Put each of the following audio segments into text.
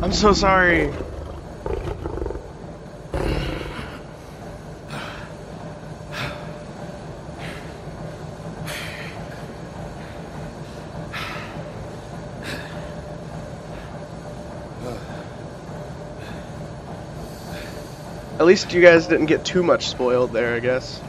I'm so sorry. At least you guys didn't get too much spoiled there, I guess.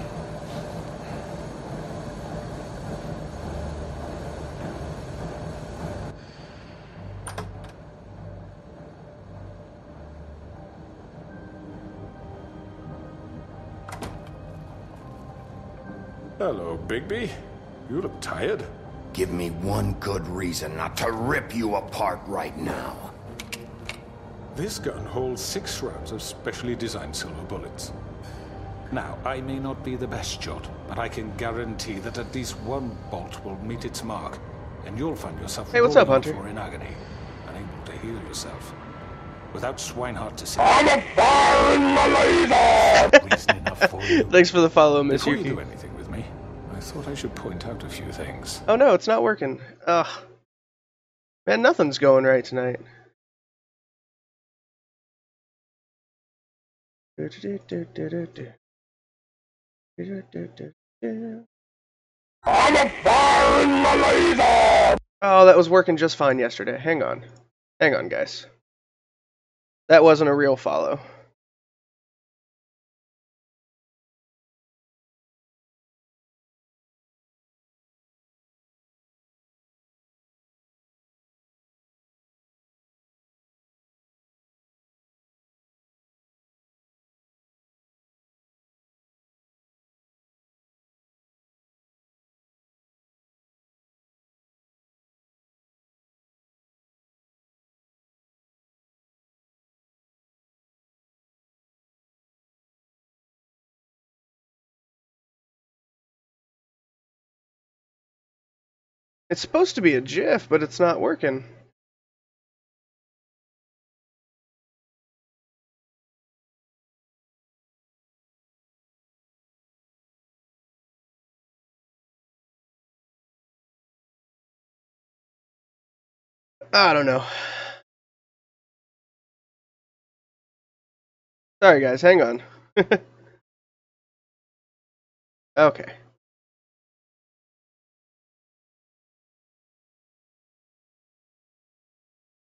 Hello, Bigby. You look tired. Give me one good reason not to rip you apart right now. This gun holds 6 rounds of specially designed silver bullets. Now, I may not be the best shot, but I can guarantee that at least one bolt will meet its mark, and you'll find yourself Hey, what's up, Hunter? in agony, unable to heal yourself. Without Swinehart to say, I'm firing the laser! reason enough for you. Thanks for the follow, Miss Before you Yuki. do anything with me, I thought I should point out a few things. Oh no, it's not working. Ugh. Man, nothing's going right tonight. I'm firing the laser! Oh, that was working just fine yesterday. Hang on. Hang on, guys. That wasn't a real follow. It's supposed to be a GIF, but it's not working. I don't know. Sorry, guys. Hang on. Okay.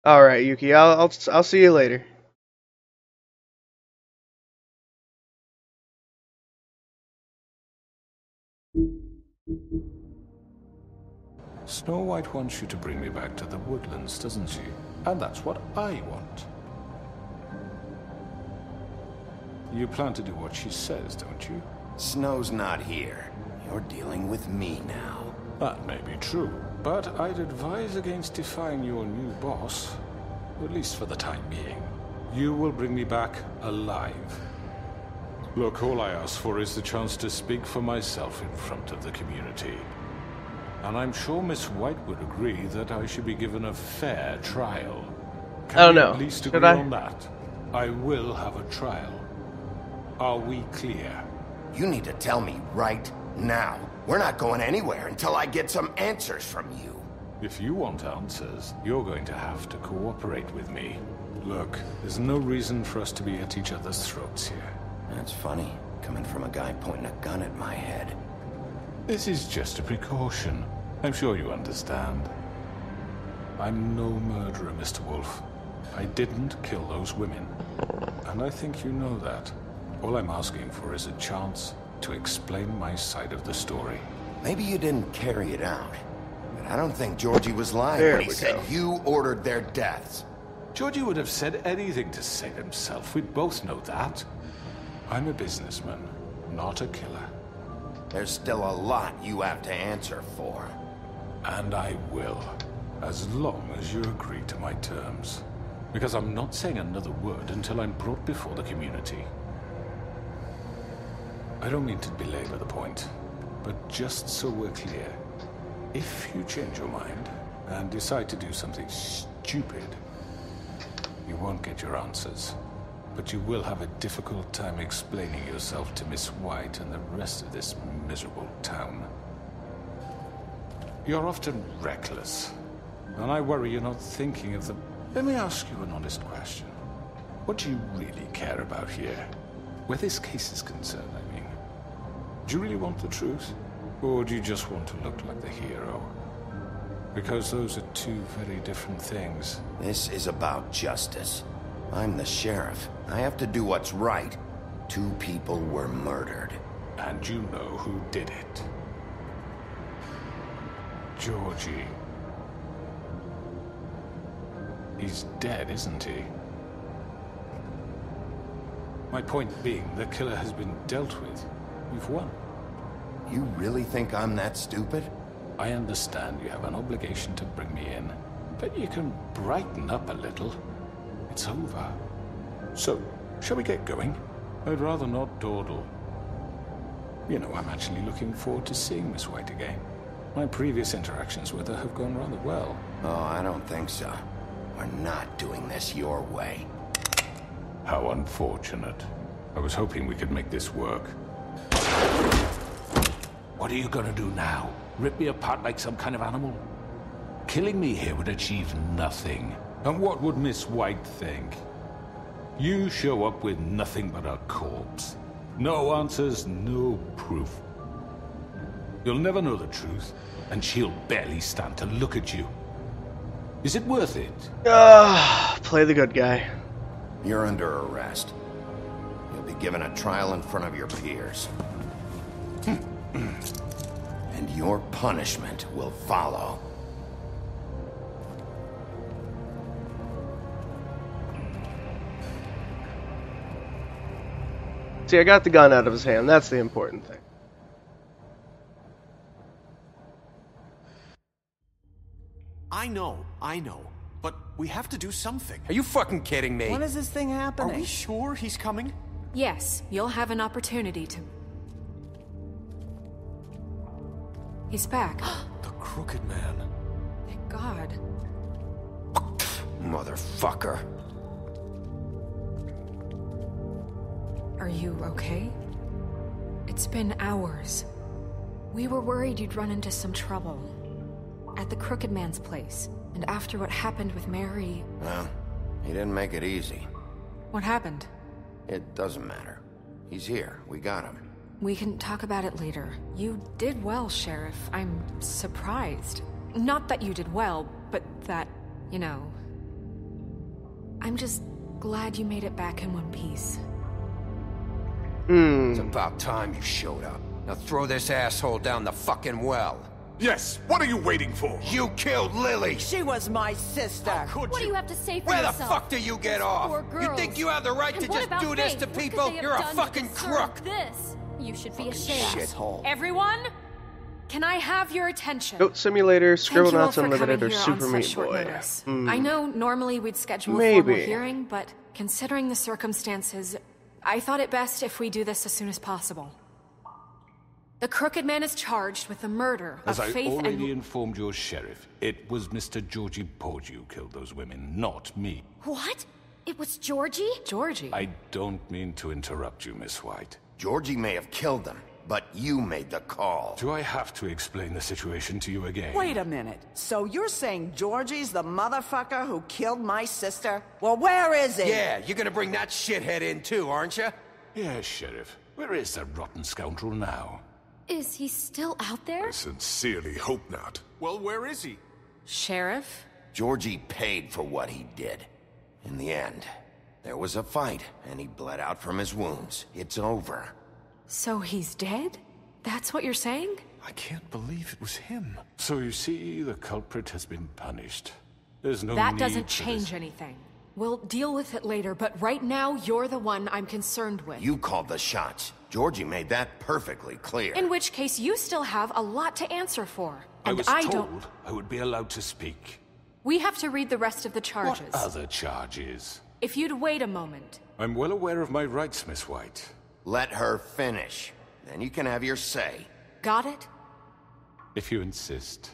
All right, Yuki. I'll see you later. Snow White wants you to bring me back to the woodlands, doesn't she? And that's what I want. You plan to do what she says, don't you? Snow's not here. You're dealing with me now. That may be true, but I'd advise against defying your new boss, at least for the time being. You will bring me back alive. Look, all I ask for is the chance to speak for myself in front of the community. And I'm sure Miss White would agree that I should be given a fair trial. Can I don't we know. at least Should agree I? on that? I will have a trial. Are we clear? You need to tell me right now. We're not going anywhere until I get some answers from you. If you want answers, you're going to have to cooperate with me. Look, there's no reason for us to be at each other's throats here. That's funny, coming from a guy pointing a gun at my head. This is just a precaution. I'm sure you understand. I'm no murderer, Mr. Wolf. I didn't kill those women. And I think you know that. All I'm asking for is a chance to explain my side of the story. Maybe you didn't carry it out, but I don't think Georgie was lying There when he we said go. you ordered their deaths. Georgie would have said anything to save himself. We both know that. I'm a businessman, not a killer. There's still a lot you have to answer for. And I will, as long as you agree to my terms. Because I'm not saying another word until I'm brought before the community. I don't mean to belabor the point, but just so we're clear, if you change your mind and decide to do something stupid, you won't get your answers. But you will have a difficult time explaining yourself to Miss White and the rest of this miserable town. You're often reckless, and I worry you're not thinking of the Let me ask you an honest question. What do you really care about here? Where this case is concerned, I mean. Do you really want the truth? Or do you just want to look like the hero? Because those are two very different things. This is about justice. I'm the sheriff. I have to do what's right. 2 people were murdered. And you know who did it. Georgie. He's dead, isn't he? My point being, the killer has been dealt with. You've won. You really think I'm that stupid? I understand you have an obligation to bring me in, but you can brighten up a little. It's over. So, shall we get going? I'd rather not dawdle. You know, I'm actually looking forward to seeing Miss White again. My previous interactions with her have gone rather well. Oh, I don't think so. We're not doing this your way. How unfortunate. I was hoping we could make this work. What are you gonna do now? Rip me apart like some kind of animal? Killing me here would achieve nothing. And what would Miss White think? You show up with nothing but a corpse. No answers, no proof. You'll never know the truth, and she'll barely stand to look at you. Is it worth it? Play the good guy. You're under arrest. You'll be given a trial in front of your peers. And your punishment will follow. See, I got the gun out of his hand. That's the important thing. I know. But we have to do something. Are you fucking kidding me? When is this thing Are happening? we sure he's coming? Yes, you'll have an opportunity to... He's back. The Crooked Man. Thank God. Motherfucker. Are you okay? It's been hours. We were worried you'd run into some trouble. At the Crooked Man's place. And after what happened with Mary... Well, he didn't make it easy. What happened? It doesn't matter. He's here. We got him. We can talk about it later. You did well, Sheriff. I'm surprised. Not that you did well, but that, you know... I'm just glad you made it back in one piece. It's about time you showed up. Now throw this asshole down the fucking well. Yes, what are you waiting for? You killed Lily! She was my sister. Could What do you? you have to say for Where the yourself? fuck do you get off? Poor You girls. think you have the right And to what just about do this Faith? to What could people? they have You're a done to fucking deserve crook! This. You should be ashamed. Shithole. Everyone? Can I have your attention? Goat Simulator, Thank you all Scribblenauts for Unlimited, coming or here Super on Meat such short Boy. notice. I know normally we'd schedule a Maybe. formal hearing, but considering the circumstances, I thought it best if we do this as soon as possible. The Crooked Man is charged with the murder As of I Faith already and... informed your sheriff, it was Mr. Georgie Porgy who killed those women, not me. What? It was Georgie? Georgie? I don't mean to interrupt you, Miss White. Georgie may have killed them, but you made the call. Do I have to explain the situation to you again? Wait a minute. So you're saying Georgie's the motherfucker who killed my sister? Well, where is he? Yeah, you're gonna bring that shithead in too, aren't you? Yes, Sheriff. Where is that rotten scoundrel now? Is he still out there? I sincerely hope not. Well, where is he? Sheriff? Georgie paid for what he did. In the end, there was a fight, and he bled out from his wounds. It's over. So he's dead? That's what you're saying? I can't believe it was him. So you see, the culprit has been punished. There's no That need doesn't for change this. anything. We'll deal with it later, but right now, you're the one I'm concerned with. You called the shots. Georgie made that perfectly clear. In which case, you still have a lot to answer for. I And was I told don't... I would be allowed to speak. We have to read the rest of the charges. What other charges? If you'd wait a moment. I'm well aware of my rights, Miss White. Let her finish. Then you can have your say. Got it? If you insist.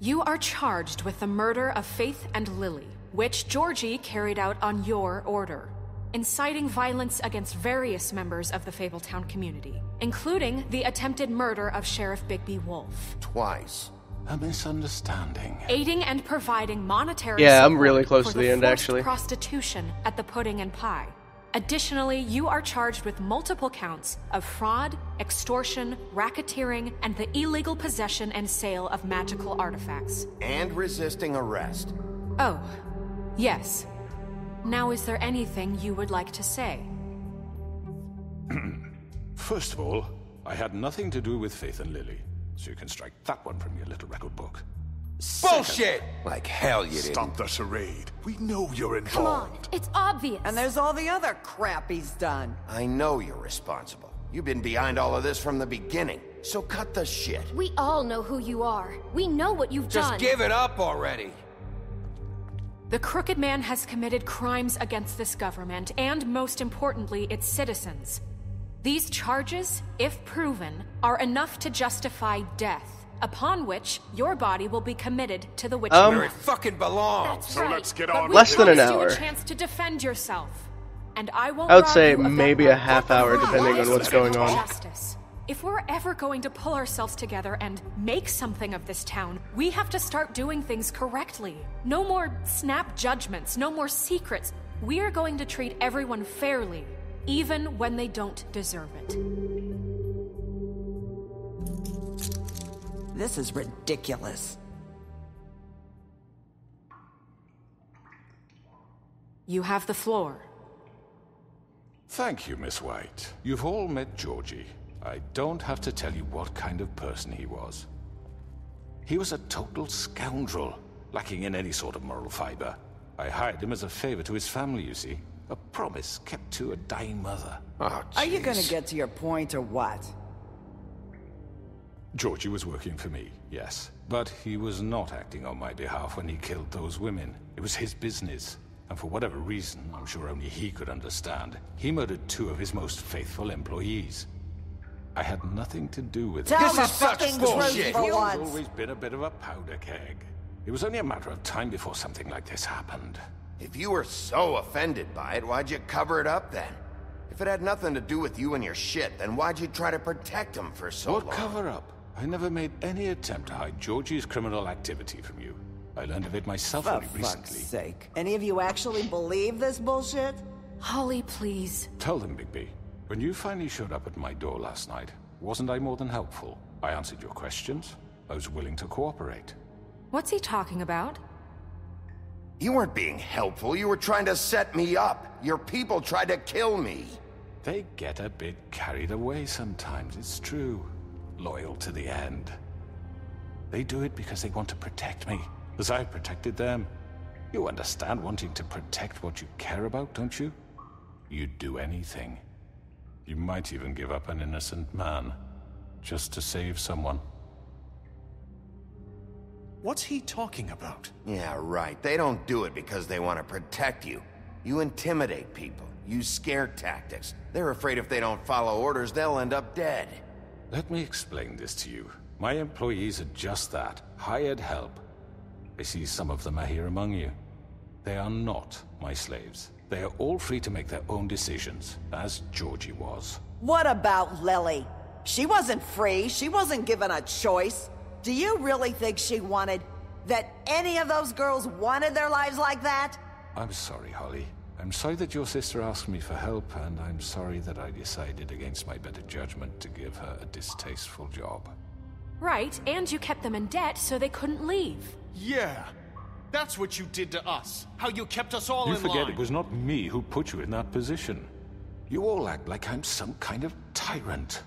You are charged with the murder of Faith and Lily, which Georgie carried out on your order, inciting violence against various members of the Fabletown community, including the attempted murder of Sheriff Bigby Wolf. Twice. A misunderstanding. Aiding and providing monetary Yeah, I'm support really close for to the end, forced actually. prostitution at the Pudding and Pie. Additionally, you are charged with multiple counts of fraud, extortion, racketeering, and the illegal possession and sale of magical artifacts. And resisting arrest. Oh, yes. Now, is there anything you would like to say? First of all, I had nothing to do with Faith and Lily, so you can strike that one from your little record book. Bullshit! Like hell you didn't. Stop the charade. We know you're Come on, involved. it's obvious. And there's all the other crap he's done. I know you're responsible. You've been behind all of this from the beginning. So cut the shit. We all know who you are. We know what you've Just done. give it up already. The Crooked Man has committed crimes against this government and, most importantly, its citizens. These charges, if proven, are enough to justify death, upon which your body will be committed to the witch Where it fucking belongs. That's So right. let's get But on we Less than an promised you hour. a chance to defend yourself, and I won't I would rob say you of that maybe a right. half hour, depending on what's going on. Justice. If we're ever going to pull ourselves together and make something of this town, we have to start doing things correctly. No more snap judgments, no more secrets. We are going to treat everyone fairly, even when they don't deserve it. This is ridiculous. You have the floor. Thank you, Miss White. You've all met Georgie. I don't have to tell you what kind of person he was. He was a total scoundrel, lacking in any sort of moral fiber. I hired him as a favor to his family, you see. A promise kept to a dying mother. Oh, Are you gonna jeez. get to your point or what? Georgie was working for me, yes. But he was not acting on my behalf when he killed those women. It was his business. And for whatever reason, I'm sure only he could understand, he murdered 2 of his most faithful employees. I had nothing to do with it. Tell This the is such fucking bullshit. truth for He's once. always been a bit of a powder keg. It was only a matter of time before something like this happened. If you were so offended by it, why'd you cover it up then? If it had nothing to do with you and your shit, then why'd you try to protect him for so What long? cover up? I never made any attempt to hide Georgie's criminal activity from you. I learned of it myself For only fuck's recently. sake. Any of you actually believe this bullshit? Holly, please. Tell them, Bigby. When you finally showed up at my door last night, wasn't I more than helpful? I answered your questions. I was willing to cooperate. What's he talking about? You weren't being helpful, you were trying to set me up. Your people tried to kill me. They get a bit carried away sometimes, it's true. Loyal to the end. They do it because they want to protect me, as I protected them. You understand wanting to protect what you care about, don't you? You'd do anything. You might even give up an innocent man, just to save someone. What's he talking about? Yeah, right. They don't do it because they want to protect you. You intimidate people, use scare tactics. They're afraid if they don't follow orders, they'll end up dead. Let me explain this to you. My employees are just that, hired help. I see some of them are here among you. They are not my slaves. They are all free to make their own decisions, as Georgie was. What about Lily? She wasn't free. She wasn't given a choice. Do you really think she wanted... that any of those girls wanted their lives like that? I'm sorry, Holly. I'm sorry that your sister asked me for help, and I'm sorry that I decided against my better judgment to give her a distasteful job. Right, and you kept them in debt so they couldn't leave. Yeah. That's what you did to us. How you kept us all You in forget line. it was not me who put you in that position. You all act like I'm some kind of tyrant.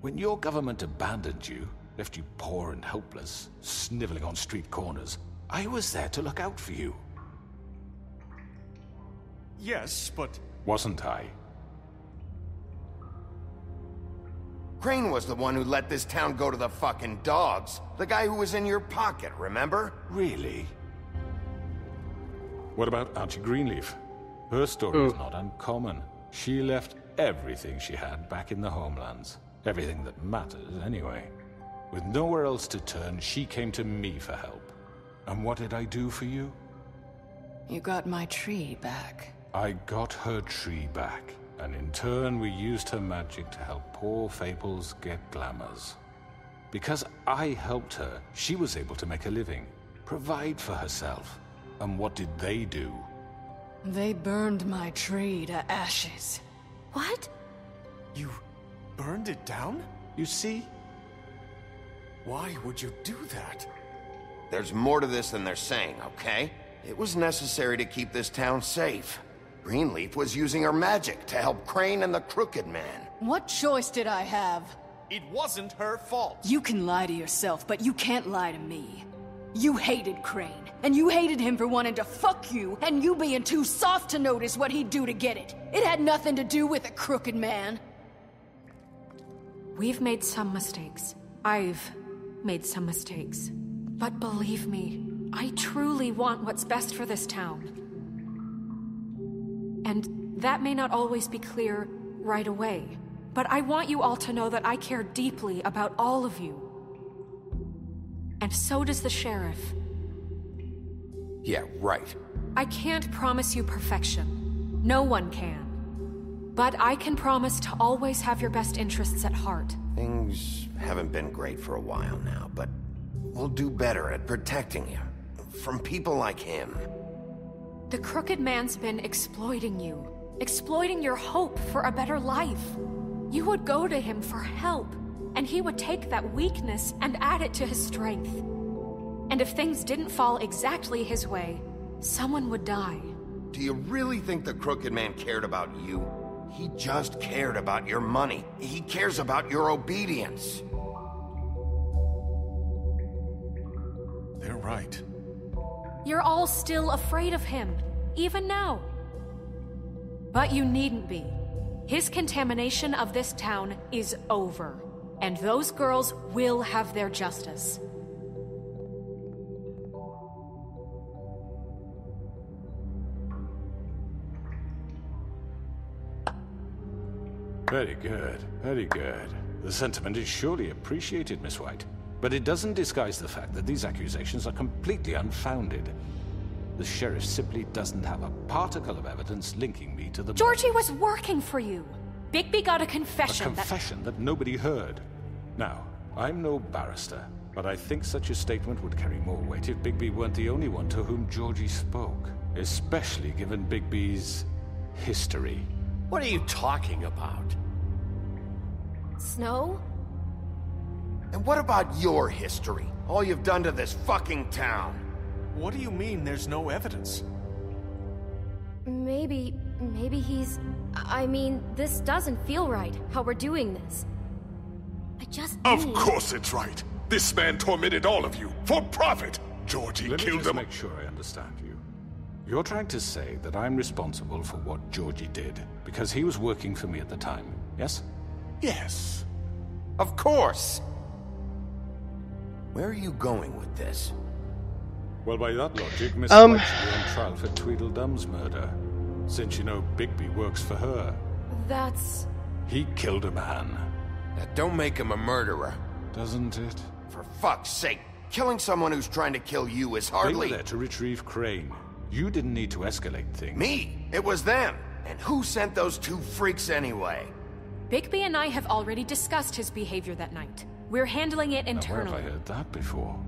When your government abandoned you, left you poor and helpless, sniveling on street corners, I was there to look out for you. Yes, but... Wasn't I? Crane was the one who let this town go to the fucking dogs. The guy who was in your pocket, remember? Really? What about Auntie Greenleaf? Her story is not uncommon. She left everything she had back in the homelands. Everything that matters, anyway. With nowhere else to turn, she came to me for help. And what did I do for you? You got my tree back. I got her tree back, and in turn we used her magic to help poor Fables get glamours. Because I helped her, she was able to make a living, provide for herself. And what did they do? They burned my tree to ashes. What? You burned it down? You see? Why would you do that? There's more to this than they're saying, okay? It was necessary to keep this town safe. Greenleaf was using her magic to help Crane and the Crooked Man. What choice did I have? It wasn't her fault. You can lie to yourself, but you can't lie to me. You hated Crane, and you hated him for wanting to fuck you, and you being too soft to notice what he'd do to get it. It had nothing to do with a Crooked Man. We've made some mistakes. I've made some mistakes. But believe me, I truly want what's best for this town. And that may not always be clear right away, but I want you all to know that I care deeply about all of you. And so does the sheriff. Yeah, right. I can't promise you perfection. No one can. But I can promise to always have your best interests at heart. Things haven't been great for a while now, but we'll do better at protecting you. From people like him. The Crooked Man's been exploiting you. Exploiting your hope for a better life. You would go to him for help, and he would take that weakness and add it to his strength. And if things didn't fall exactly his way, someone would die. Do you really think the Crooked Man cared about you? He just cared about your money. He cares about your obedience. They're right. You're all still afraid of him, even now. But you needn't be. His contamination of this town is over, and those girls will have their justice. Very good, very good. The sentiment is surely appreciated, Miss White. But it doesn't disguise the fact that these accusations are completely unfounded. The sheriff simply doesn't have a particle of evidence linking me to the... Georgie was working for you. Bigby got a confession. A confession that nobody heard. Now, I'm no barrister, but I think such a statement would carry more weight if Bigby weren't the only one to whom Georgie spoke. Especially given Bigby's history. What are you talking about? Snow? And what about your history? All you've done to this fucking town? What do you mean there's no evidence? Maybe he's... I mean, this doesn't feel right, how we're doing this. I just Of course it's right. This man tormented all of you, for profit. Georgie Let me killed just him. make sure I understand you. You're trying to say that I'm responsible for what Georgie did, because he was working for me at the time, yes? Yes. Of course! Where are you going with this? Well, by that logic, Miss White should be on trial for Tweedledum's murder. Since you know Bigby works for her. That's... He killed a man. That don't make him a murderer. Doesn't it? For fuck's sake, killing someone who's trying to kill you is hardly... They were there to retrieve Crane. You didn't need to escalate things. Me? It was them. And who sent those two freaks anyway? Bigby and I have already discussed his behavior that night. We're handling it internally. Now, where have I heard that before?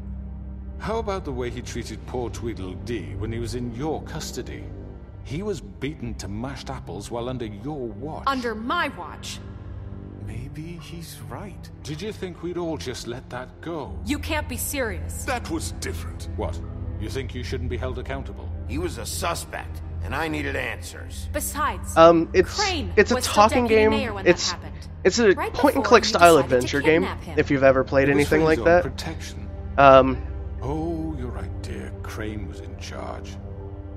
How about the way he treated poor Tweedledee when he was in your custody? He was beaten to mashed apples while under your watch. Under my watch. Maybe he's right. Did you think we'd all just let that go? You can't be serious. That was different. What? You think you shouldn't be held accountable? He was a suspect, and I needed answers. Besides, Crane it's a was talking still game. Mayor when that happened. It's a Right point-and-click before style you decided to adventure game. kidnap him. If you've ever played It was anything for his like own that. protection. Oh, you're right, dear. Crane was in charge.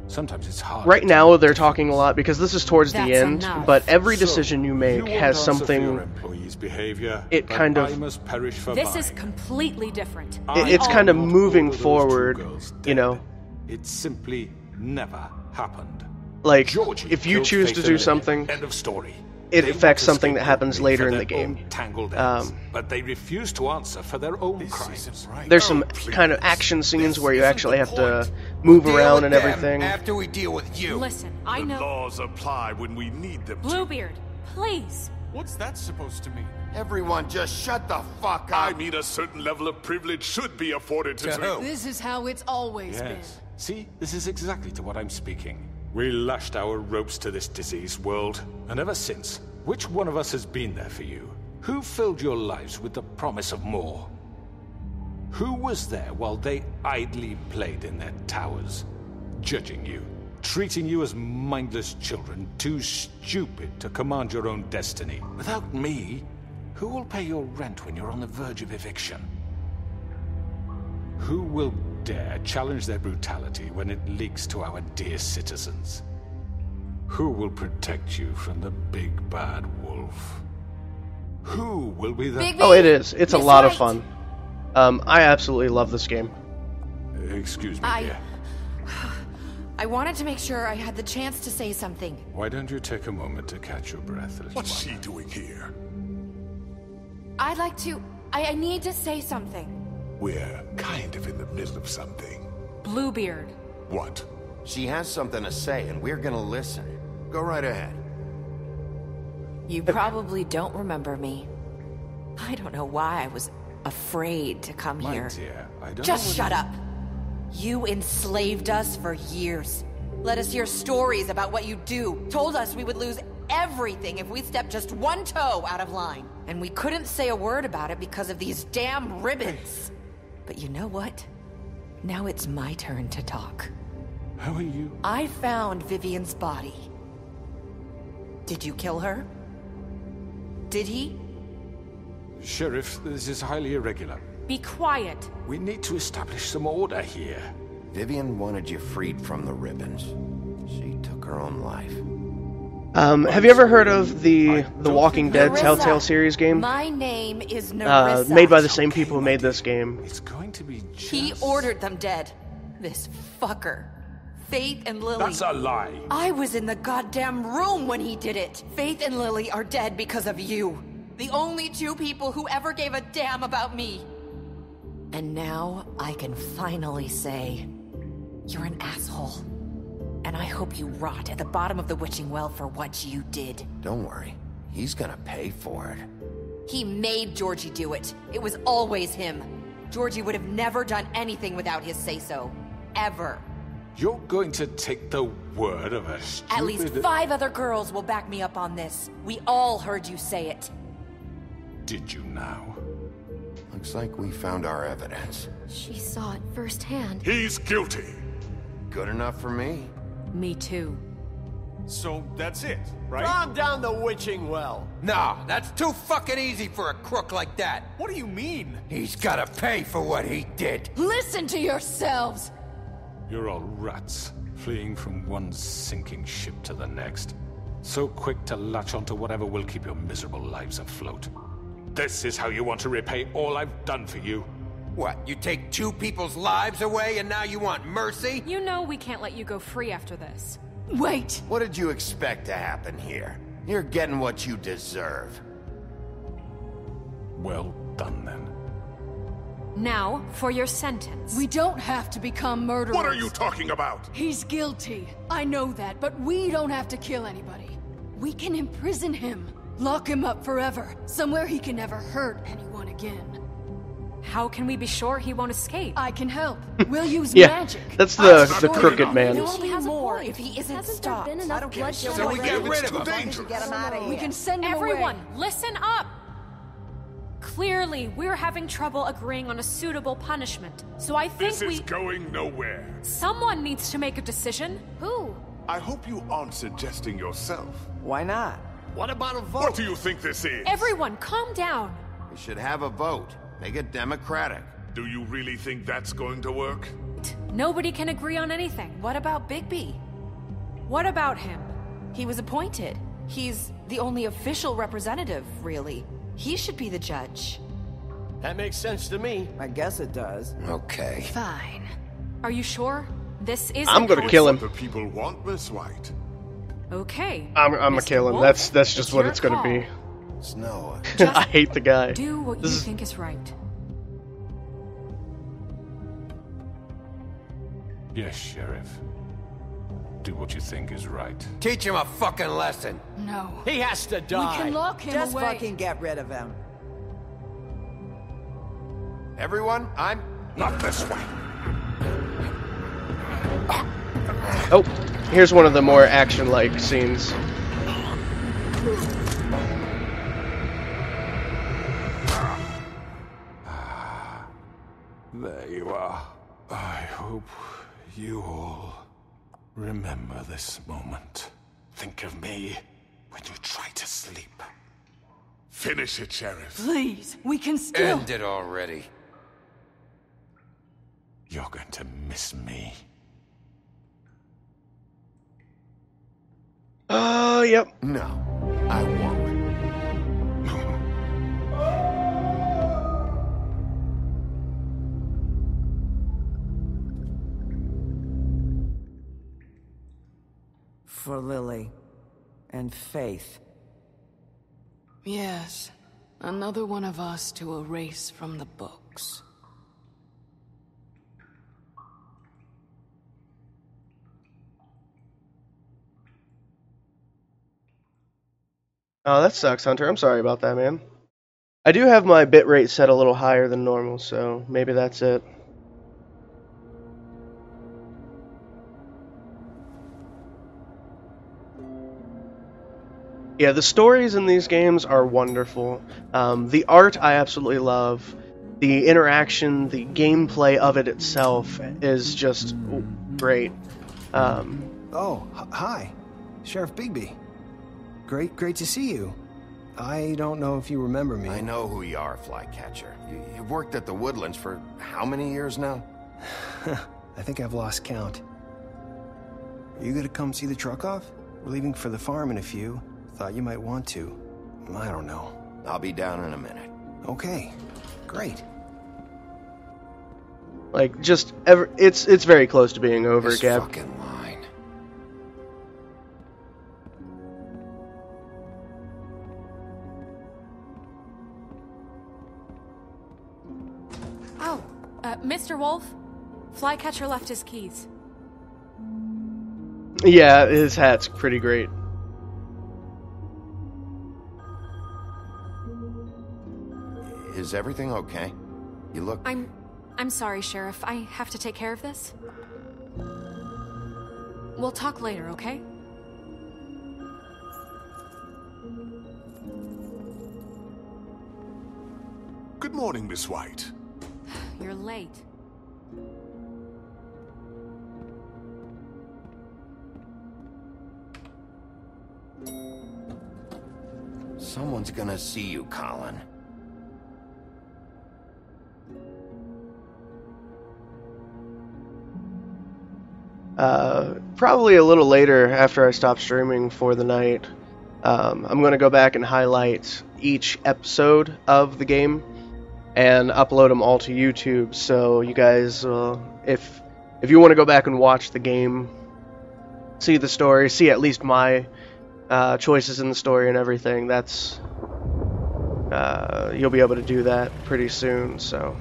Sometimes it's hard. Right now they're talking a lot because this is towards the That's end, enough. but every So, decision you make you won't has answer for your something. employees' behavior. It but kind of- I must perish for This mine. is completely different. It's I kind of want moving all of those forward, 2 girls you know. dead. It simply never happened. Like, Georgie if you killed choose Faith to and do Lily. something, End of story. it They affects want to something that scapegoat happens me later for in the their game. own tangled ends, but they refuse to answer for their own This crimes. isn't right. there's some please. kind of action scenes where you isn't actually the have to point. move Deal around with and them everything. after we deal with you. Listen, I The know. laws apply when we need them to. Bluebeard, please. What's that supposed to mean? Everyone just shut the fuck up. I mean, a certain level of privilege should be afforded to... This is how it's always been. Yes. See, this is exactly to what I'm speaking. We lashed our ropes to this diseased world, and ever since, which one of us has been there for you? Who filled your lives with the promise of more? Who was there while they idly played in their towers, judging you, treating you as mindless children, too stupid to command your own destiny? Without me, who will pay your rent when you're on the verge of eviction? Who will dare challenge their brutality when it leaks to our dear citizens? Who will protect you from the big bad wolf? Who will be the... Oh, it is. It's a lot of fun. I absolutely love this game. Excuse me, dear. I wanted to make sure I had the chance to say something. Why don't you take a moment to catch your breath, little What's she doing here? I'd like to... I need to say something. We're kind of in the middle of something. Bluebeard. What? She has something to say, and we're gonna listen. Go right ahead. You probably don't remember me. I don't know why I was afraid to come My here. dear, I don't Just know shut up. You enslaved us for years. Let us hear stories about what you do. Told us we would lose everything if we stepped just one toe out of line. And we couldn't say a word about it because of these damn ribbons. But you know what? Now it's my turn to talk. How are you? I found Vivian's body. Did you kill her? Did he? Sheriff, this is highly irregular. Be quiet. We need to establish some order here. Vivian wanted you freed from the ribbons. She took her own life. Have you ever heard of the Walking Dead Nerissa. Telltale series game? My name is Nerissa. Made by the same people who made this game. It's going to be just... He ordered them dead. This fucker. Faith and Lily. That's a lie. I was in the goddamn room when he did it. Faith and Lily are dead because of you. The only two people who ever gave a damn about me. And now I can finally say, you're an asshole. And I hope you rot at the bottom of the witching well for what you did. Don't worry. He's gonna pay for it. He made Georgie do it. It was always him. Georgie would have never done anything without his say-so. Ever. You're going to take the word of a stupid... At least 5 other girls will back me up on this. We all heard you say it. Did you now? Looks like we found our evidence. She saw it firsthand. He's guilty. Good enough for me. Me too. So that's it, right? Calm down the witching well. No, that's too fucking easy for a crook like that. What do you mean? He's gotta pay for what he did. Listen to yourselves! You're all rats, fleeing from one sinking ship to the next. So quick to latch onto whatever will keep your miserable lives afloat. This is how you want to repay all I've done for you? What, you take 2 people's lives away and now you want mercy? You know we can't let you go free after this. Wait! What did you expect to happen here? You're getting what you deserve. Well done, then. Now, for your sentence. We don't have to become murderers. What are you talking about? He's guilty. I know that, but we don't have to kill anybody. We can imprison him. Lock him up forever. Somewhere he can never hurt anyone again. How can we be sure he won't escape? I can help. We'll use Yeah, magic. that's the crooked man. There will be has a more point. if he isn't Hasn't stopped. there been enough bloodshed So we already? get rid of him. Dangerous. Get him out of We here. can send him Everyone, away. listen up! Clearly, we're having trouble agreeing on a suitable punishment. So I think This is going nowhere. someone needs to make a decision. Who? I hope you aren't suggesting yourself. Why not? What about a vote? What do you think this is? Everyone, calm down. We should have a vote. Make it democratic. Do you really think that's going to work? Nobody can agree on anything. What about Bigby? What about him? He was appointed. He's the only official representative, really. He should be the judge. That makes sense to me. I guess it does. Okay. Fine. Are you sure? This is. I'm gonna kill him. The people want Miss White. Okay. I'm gonna Mr. kill him. Wolf, That's just it's what your it's gonna call. be. Snow. I hate the guy. Do what you This is- think is right. Yes, Sheriff. do what you think is right. Teach him a fucking lesson. No. He has to die. We can lock him Just away. fucking get rid of him. Everyone, I'm... Not this way. Oh, here's one of the more action-like scenes. There you are. I hope you all remember this moment. Think of me when you try to sleep. Finish it, Sheriff. Please, we can still... End it already. You're going to miss me. Yep. No, I won't. For Lily and Faith. Yes, another one of us to erase from the books. Oh, that sucks, Hunter. I'm sorry about that, man. I do have my bitrate set a little higher than normal, so maybe that's it. Yeah, the stories in these games are wonderful. The art I absolutely love. The interaction, the gameplay of it itself is just great. Hi. Sheriff Bigby. Great to see you. I don't know if you remember me. I know who you are, Flycatcher. You've worked at the Woodlands for how many years now? I think I've lost count. Are you gonna come see the truck off? We're leaving for the farm in a few. Thought you might want to. I don't know. I'll be down in a minute. Okay. Great. Like, just it's very close to being over, This Gab. fucking line. Oh, Mr. Wolf? Flycatcher left his keys. Yeah, his hat's pretty great. Is everything okay? You look... I'm sorry, Sheriff. I have to take care of this. We'll talk later, okay? Good morning, Miss White. You're late. Someone's gonna see you, Colin. Probably a little later after I stop streaming for the night. I'm going to go back and highlight each episode of the game and upload them all to YouTube. So you guys, if you want to go back and watch the game, see the story, see at least my choices in the story and everything, that's you'll be able to do that pretty soon. So.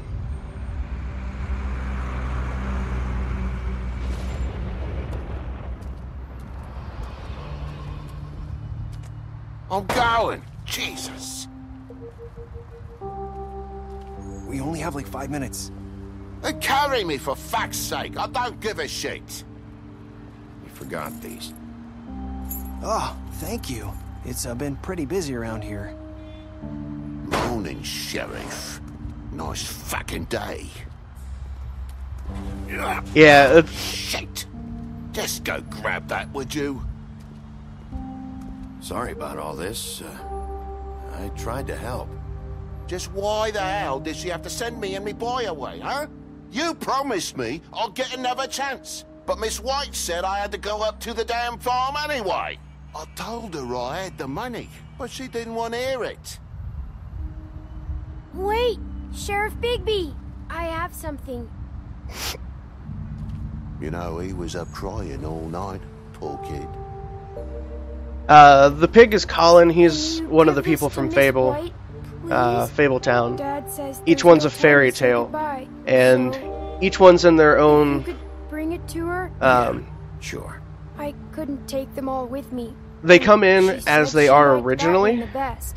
I'm going! Jesus! We only have like 5 minutes. Carry me, for fuck's sake! I don't give a shit! You forgot these. Oh, thank you. It's been pretty busy around here. Morning, Sheriff. Nice fucking day. Yeah. Shit! Just go grab that, would you? Sorry about all this. I tried to help. Just why the hell did she have to send me and me boy away, huh? You promised me I'll get another chance, but Miss White said I had to go up to the damn farm anyway. I told her I had the money, but she didn't want to hear it. Wait, Sheriff Bigby, I have something. You know, he was up crying all night, poor kid. The pig is Colin. He's one of the people from Fable, Fabletown. Each one's a fairy tale, and each one's in their own. You could bring it to her. Sure. I couldn't take them all with me. They come in She as said they she are liked that originally. one the best.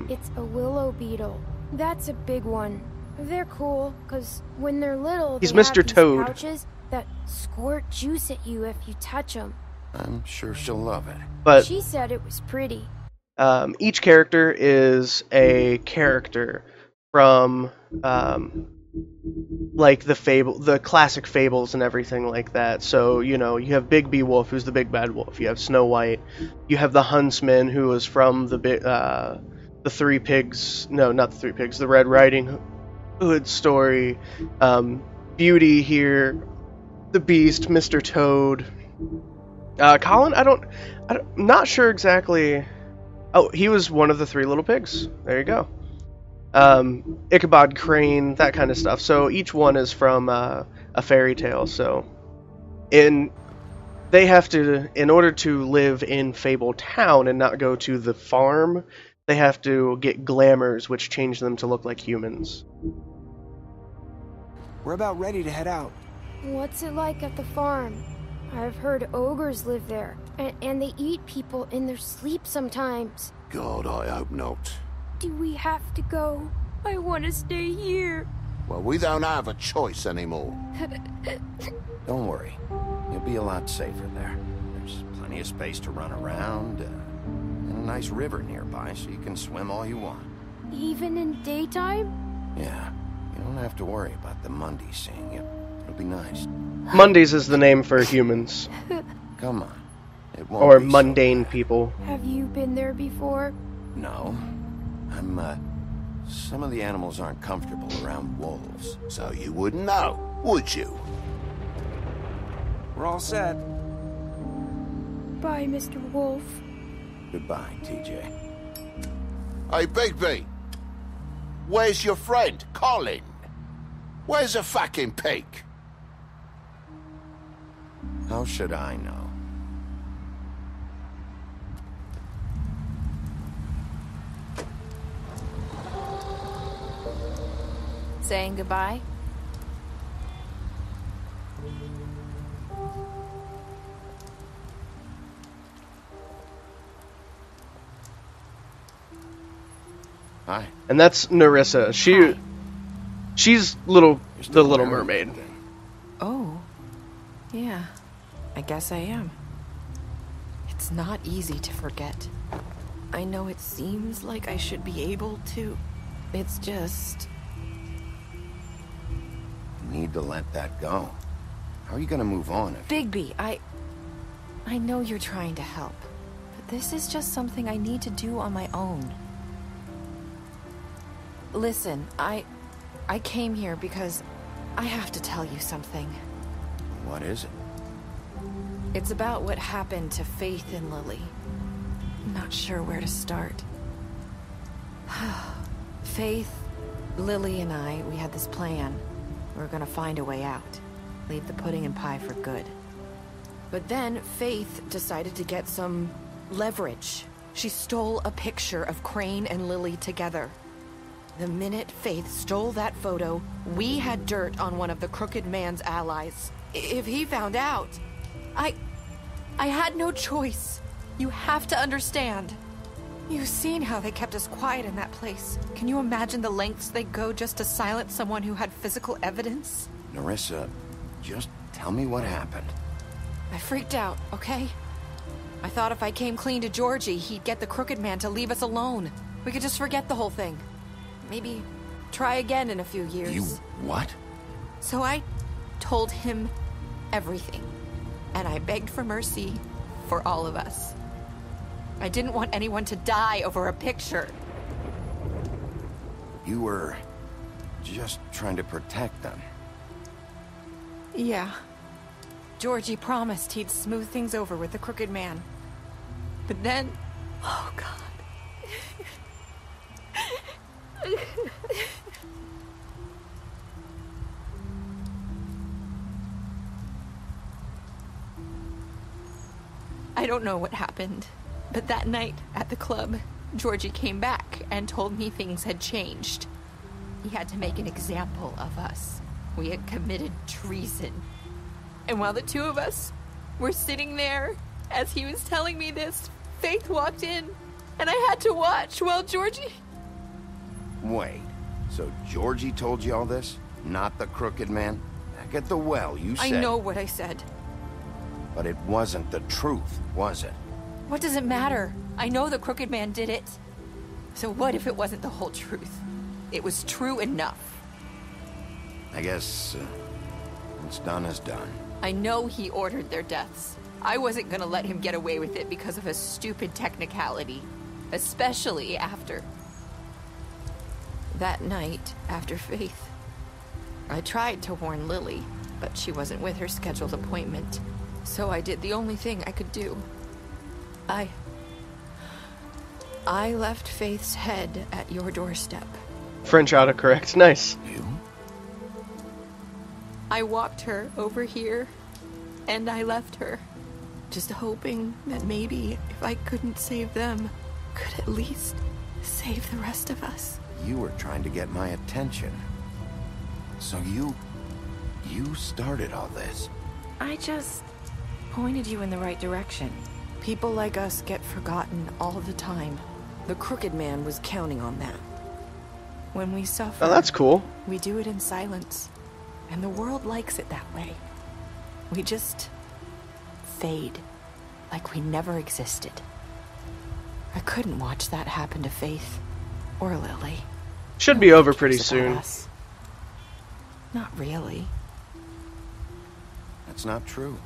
It's a willow beetle. That's a big one. They're cool, because when they're little, He's they have Mr. these Toad. pouches that squirt juice at you if you touch them. I'm sure she'll love it. But She said it was pretty. each character is a character from like the classic fables and everything like that. So, you know, you have Big Beowulf, who's the big bad wolf. You have Snow White. You have the Huntsman, who was from the Three Pigs. No, not the Three Pigs. The Red Riding Hood story. Beauty here. The Beast, Mr. Toad. Colin, I'm not sure exactly. Oh, he was one of the Three Little Pigs. There you go. Ichabod Crane, that kind of stuff. So each one is from a fairy tale. So they have to, in order to live in Fable Town and not go to the farm, they have to get glamours, which change them to look like humans. We're about ready to head out. What's it like at the farm? I've heard ogres live there, and they eat people in their sleep sometimes. God, I hope not. Do we have to go? I want to stay here. Well, we don't have a choice anymore. Don't worry. You'll be a lot safer there. There's plenty of space to run around, and a nice river nearby, so you can swim all you want. Even in daytime? Yeah, you don't have to worry about the Mundies seeing you. It'll be nice. Mondays is the name for humans. Come on. It won't Or be mundane people. Have you been there before? No. Some of the animals aren't comfortable around wolves. So you wouldn't know, would you? We're all set. Bye, Mr. Wolf. Goodbye, TJ. Hey, Bigby. Where's your friend, Colin? Where's the fucking pig? How should I know? Saying goodbye? Hi. And that's Nerissa. She's the Little Mermaid. Oh. Yeah. I guess I am. It's not easy to forget. I know it seems like I should be able to. It's just... You need to let that go. How are you gonna move on if... Bigby, I know you're trying to help, but this is just something I need to do on my own. Listen, I came here because I have to tell you something. What is it? It's about what happened to Faith and Lily. I'm not sure where to start. Faith, Lily, and I, we had this plan. We were gonna find a way out. Leave the pudding and pie for good. But then Faith decided to get some leverage. She stole a picture of Crane and Lily together. The minute Faith stole that photo, we had dirt on one of the Crooked Man's allies. If he found out, I had no choice. You have to understand. You've seen how they kept us quiet in that place. Can you imagine the lengths they go just to silence someone who had physical evidence? Nerissa, just tell me what happened. I freaked out, okay? I thought if I came clean to Georgie, he'd get the Crooked Man to leave us alone. We could just forget the whole thing. Maybe try again in a few years. You what? So I told him everything. And I begged for mercy for all of us. I didn't want anyone to die over a picture. You were just trying to protect them. Yeah. Georgie promised he'd smooth things over with the Crooked Man. But then... Oh, God. I don't know what happened, but that night at the club, Georgie came back and told me things had changed. He had to make an example of us. We had committed treason. And while the two of us We're sitting there. As he was telling me this, Faith walked in, and I had to watch while Georgie... Wait, so Georgie told you all this? Not the Crooked Man? Back at the well, you said... I know what I said. But it wasn't the truth, was it? What does it matter? I know the Crooked Man did it. So what if it wasn't the whole truth? It was true enough. I guess what's done is done. I know he ordered their deaths. I wasn't gonna let him get away with it because of a stupid technicality. Especially after... That night, after Faith, I tried to warn Lily, but she wasn't with her scheduled appointment. So I did the only thing I could do. I left Faith's head at your doorstep. French autocorrect. Nice. You? I walked her over here, and I left her. Just hoping that maybe if I couldn't save them, could at least save the rest of us. You were trying to get my attention. So you started all this. I just pointed you in the right direction. People like us get forgotten all the time. The Crooked Man was counting on that. When we suffer... Oh, that's cool. We do it in silence. And the world likes it that way. We just... fade. Like we never existed. I couldn't watch that happen to Faith. Or Lily. Should be over pretty soon. Us. Not really. That's not true.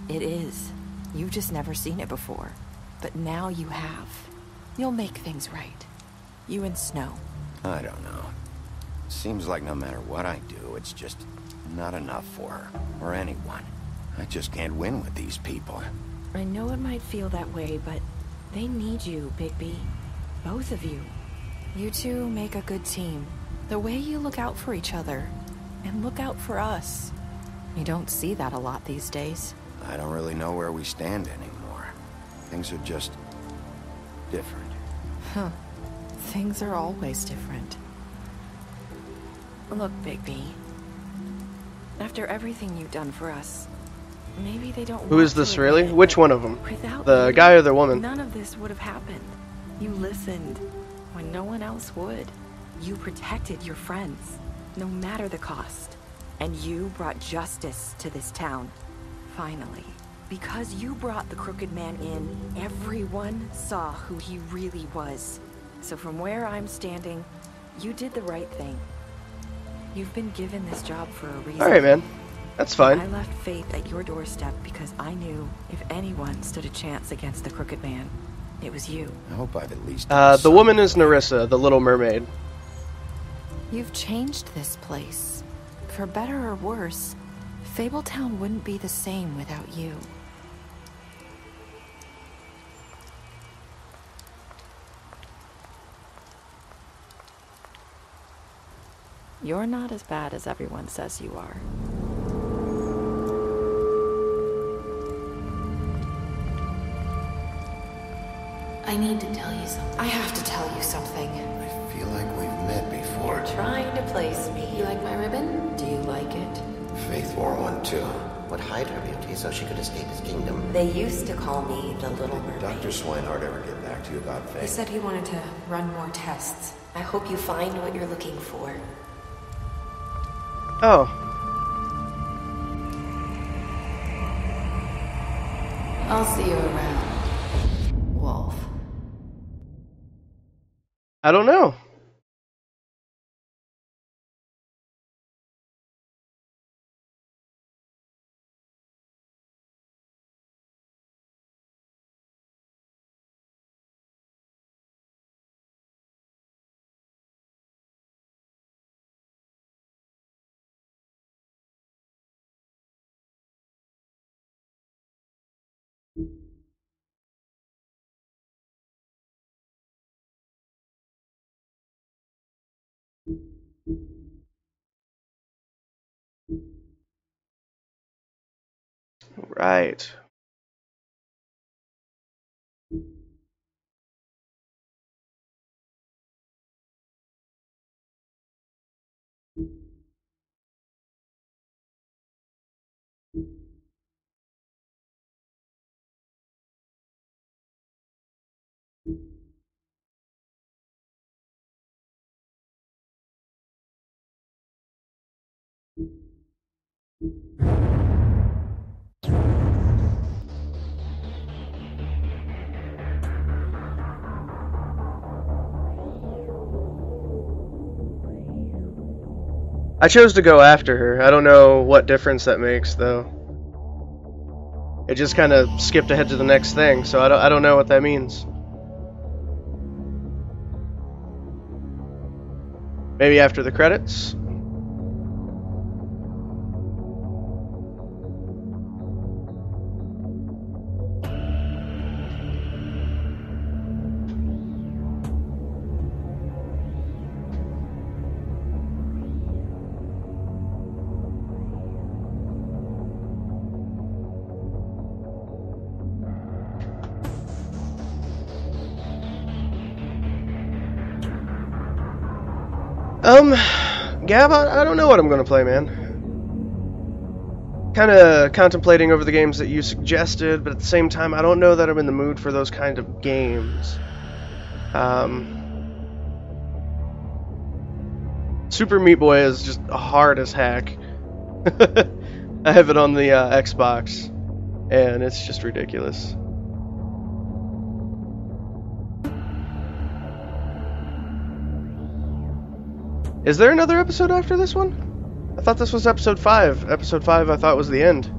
It is. You've just never seen it before. But now you have. You'll make things right. You and Snow. I don't know. Seems like no matter what I do, it's just not enough for her. Or anyone. I just can't win with these people. I know it might feel that way, but they need you, Bigby. Both of you. You two make a good team. The way you look out for each other. And look out for us. You don't see that a lot these days. I don't really know where we stand anymore. Things are just... different. Huh. Things are always different. Look, Bigby. After everything you've done for us, maybe they don't... Who is this really? Which one of them? Without The you, guy or the woman? None of this would have happened. You listened when no one else would. You protected your friends, no matter the cost. And you brought justice to this town. Finally. Because you brought the Crooked Man in, everyone saw who he really was. So from where I'm standing, you did the right thing. You've been given this job for a reason. Alright, man. That's fine. I left Faith at your doorstep because I knew if anyone stood a chance against the Crooked Man, it was you. I hope I've at least... The woman is Nerissa, the Little Mermaid. You've changed this place. For better or worse, Fabletown wouldn't be the same without you. You're not as bad as everyone says you are. I need to tell you something. I have to tell you something. I feel like we've met before. You're trying to place me. You like my ribbon? Do you like it? Faith wore one too. Would hide her beauty so she could escape his kingdom. They used to call me the Little Mermaid. Dr. Swinehart ever get back to you about Faith? He said he wanted to run more tests. I hope you find what you're looking for. Oh. I'll see you around, Wolf. I don't know. Right. I chose to go after her. I don't know what difference that makes, though. It just kind of skipped ahead to the next thing, so I don't know what that means. Maybe after the credits? Gab, I don't know what I'm gonna play, man. Kinda contemplating over the games that you suggested, but at the same time, I don't know that I'm in the mood for those kind of games. Super Meat Boy is just hard as heck. I have it on the Xbox, and it's just ridiculous. Is there another episode after this one? I thought this was episode 5. Episode 5 I thought was the end.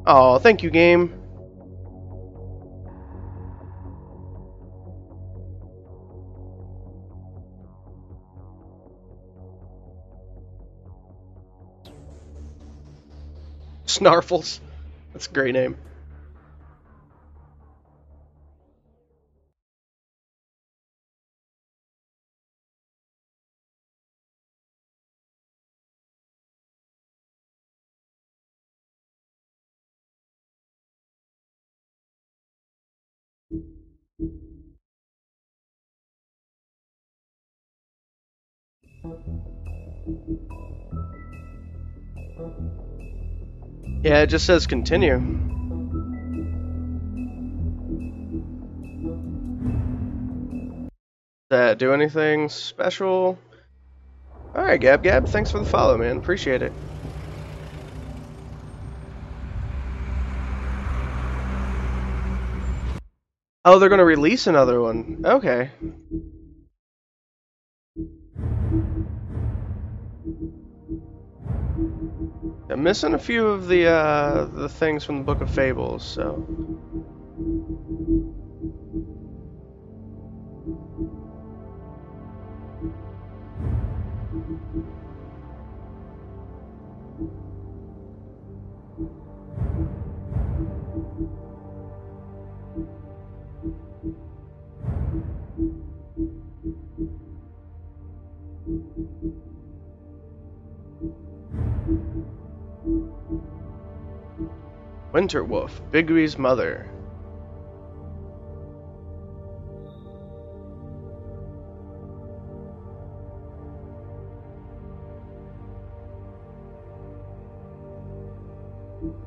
Oh, thank you, game. Snarfles. That's a great name. Yeah, it just says continue. That do anything special? Alright, Gab, thanks for the follow, man. Appreciate it. Oh, they're gonna release another one. Okay. I'm missing a few of the things from the Book of Fables, so. Winterwolf, Bigby's mother.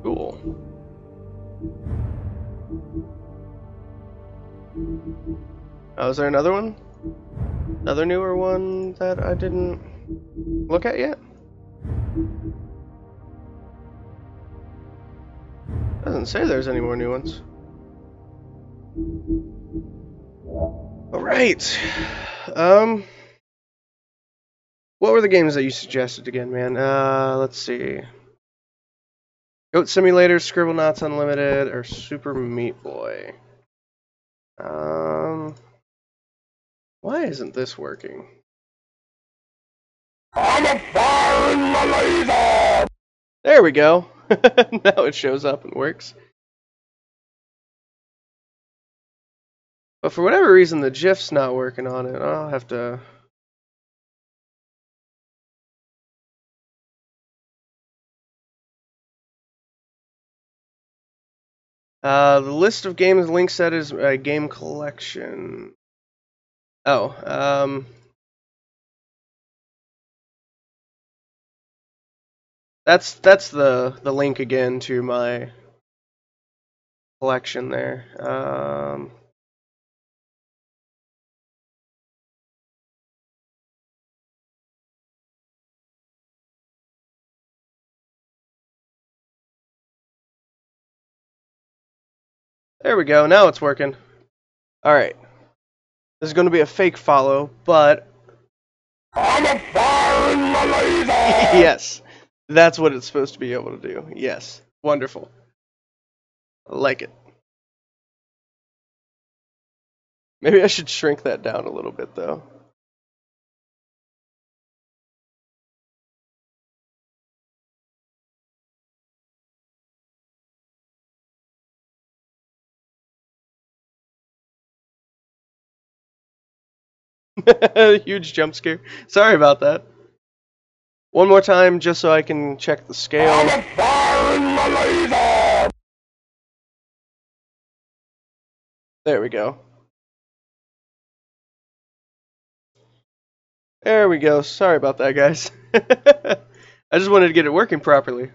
Cool. Oh, is there another one? Another newer one that I didn't look at yet? Doesn't say there's any more new ones. Alright. What were the games that you suggested again, man? Let's see. Goat Simulator, Scribblenauts Unlimited, or Super Meat Boy? Why isn't this working? I'm a fire in the laser! There we go. Now it shows up and works. But for whatever reason, the GIF's not working on it. I'll have to... the list of games link set is a game collection. Oh, that's the link again to my collection there. There we go. Now it's working. Alright. This is going to be a fake follow, but... I'm a fire in the laser! Yes. That's what it's supposed to be able to do. Yes. Wonderful. I like it. Maybe I should shrink that down a little bit, though. Huge jump scare. Sorry about that. One more time, just so I can check the scale. I'm a fire in the laser! There we go. There we go. Sorry about that, guys. I just wanted to get it working properly.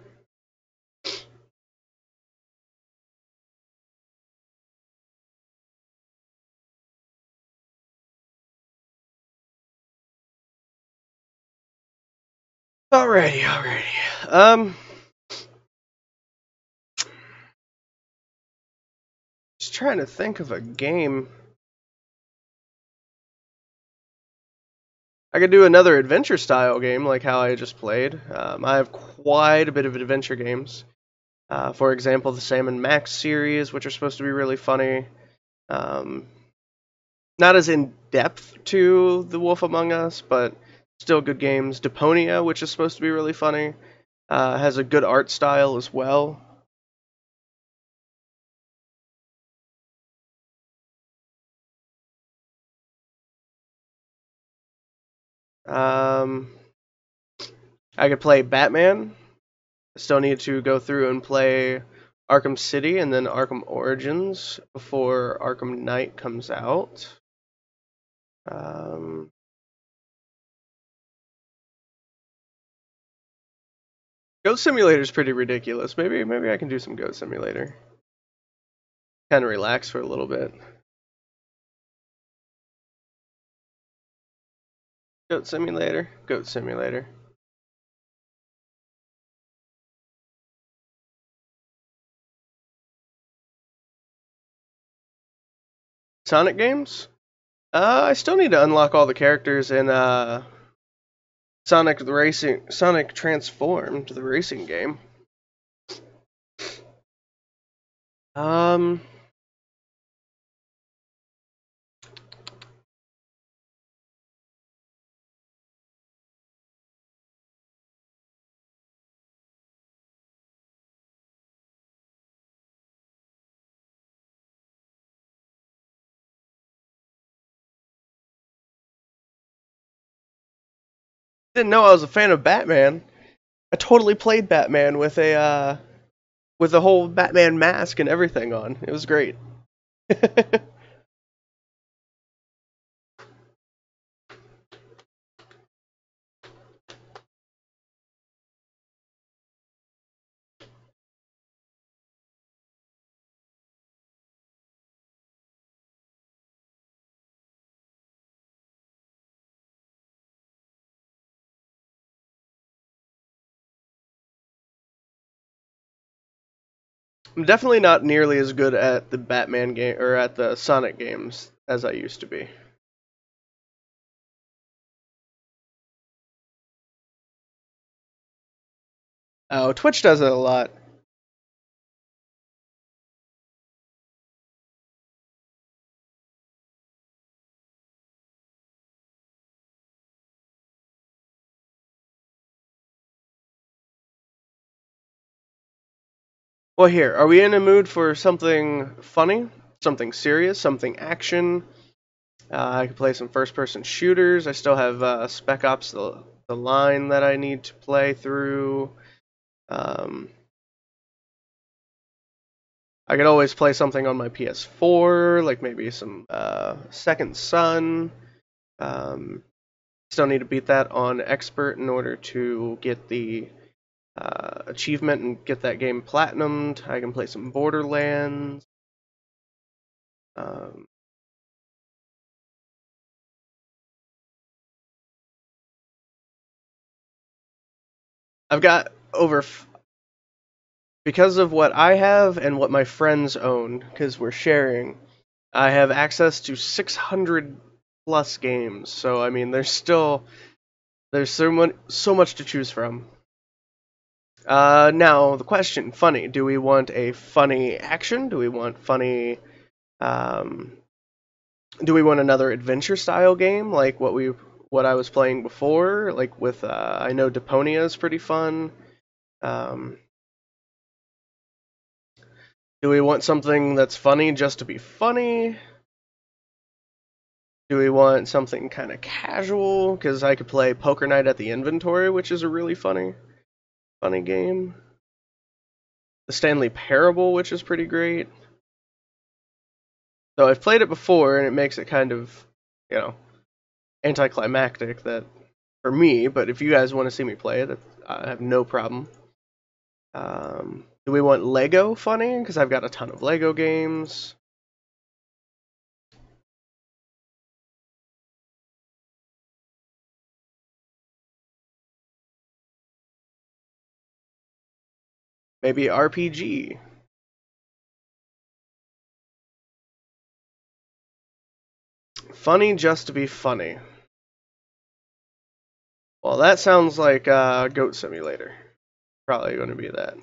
Alrighty. Just trying to think of a game. I could do another adventure style game like how I just played. I have quite a bit of adventure games. For example, the Sam and Max series, which are supposed to be really funny. Not as in-depth to The Wolf Among Us, but still good games. Deponia, which is supposed to be really funny, has a good art style as well. I could play Batman. I still need to go through and play Arkham City and then Arkham Origins before Arkham Knight comes out. Goat Simulator is pretty ridiculous. Maybe I can do some Goat Simulator. Kind of relax for a little bit. Goat Simulator, Goat Simulator. Sonic games? I still need to unlock all the characters in Sonic Transformed, the racing game. Didn't know I was a fan of Batman. I totally played Batman with a whole Batman mask and everything on. It was great. I'm definitely not nearly as good at the Batman game or at the Sonic games as I used to be. Oh, Twitch does it a lot. Well, here, are we in a mood for something funny, something serious, something action? I could play some first-person shooters. I still have Spec Ops: The Line that I need to play through. I could always play something on my PS4, like maybe some Second Son. Still need to beat that on Expert in order to get the achievement and get that game platinumed. I can play some Borderlands. I've got over because of what I have and what my friends own, because we're sharing, I have access to 600 plus games. So I mean, there's so much to choose from. Now the question, funny. Do we want a funny action? Do we want funny? Do we want another adventure style game like what I was playing before? Like with I know Deponia is pretty fun. Do we want something that's funny just to be funny? Do we want something kind of casual? Because I could play Poker Night at the Inventory, which is a really funny game. The Stanley Parable, which is pretty great. So I've played it before, and it makes it kind of, anticlimactic that for me. But if you guys want to see me play it, I have no problem. Do we want Lego funny? Because I've got a ton of Lego games. Maybe RPG. Funny just to be funny. Well, that sounds like Goat Simulator. Probably going to be that.